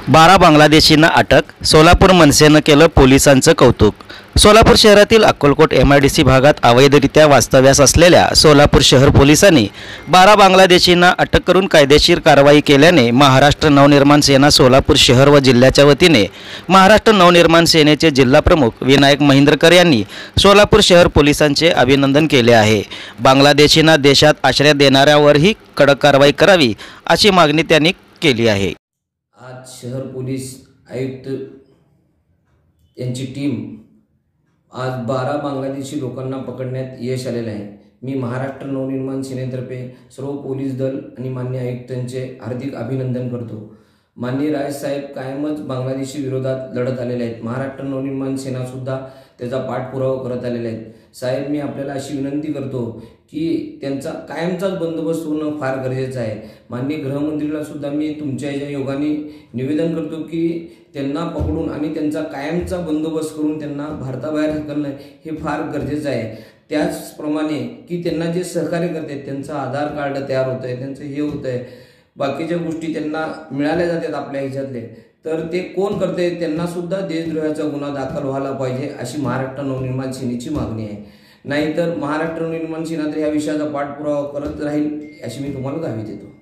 12 बांगलादेशींना अटक। सोलापूर मनसेनं केलं पोलिसांचं कौतुक। सोलापूर शहरातील अक्कलकोट MIDC भागात अवैधरित्या वास्तव्यास असलेल्या सोलापूर शहर पोलिसांनी 12 बांगलादेशींना अटक करून कायदेशीर कारवाई केल्याने महाराष्ट्र नवनिर्माण सेना सोलापूर शहर व जिल्ह्याच्या वतीने महाराष्ट्र नवनिर्माण सेनेचे जिल्हा प्रमुख विनायक महिंद्रकर यांनी सोलापूर शहर पोलिसांचे अभिनंदन केले आहे। बांगलादेशींना देशात आश्रय देणाऱ्यावरही कडक कारवाई करावी अशी मागणी त्यांनी केली आहे। आज शहर पोलीस आयुक्त यांची टीम आज 12 बांगलादेशी लोकांना पकडण्यात यश आलेले आहे। मी महाराष्ट्र नवनिर्माण सेनेतर्फे सर्व पोलीस दल आणि मान्य आयुक्तांचे हार्दिक अभिनंदन करतो। माननीय राज साहेब कायमच बांगलादेशी विरोधात लढत आलेले आहेत। महाराष्ट्र नवनिर्माण सेना सुद्धा त्याचा पाठपुरावा करत आलेले आहेत। साहेब, मी आपल्याला अशी विनंती करतो की त्यांचा कायमचाच बंदोबस्त होणं फार गरजेचं आहे। माननीय गृहमंत्रीला सुद्धा मी तुमच्या या योगाने निवेदन करतो की त्यांना पकडून आणि त्यांचा कायमचा बंदोबस्त करून त्यांना भारताबाहेर हकलणं हे फार गरजेचं आहे। त्याचप्रमाणे की त्यांना जे सहकार्य करतात त्यांचं आधार कार्ड तयार होतं आहे, त्यांचं हे होतं आहे, बाकीच्या गोष्टी त्यांना मिळाल्या जातात आपल्या ह्याच्यातले, तर ते कोण करते त्यांना सुद्धा देशद्रोहाचा गुन्हा दाखल व्हायला पाहिजे अशी महाराष्ट्र नवनिर्माण सेनेची मागणी आहे। नाहीतर महाराष्ट्र नवनिर्माण सेना तर या विषयाचा पाठपुरावा करत राहील अशी मी तुम्हाला ग्वाही देतो।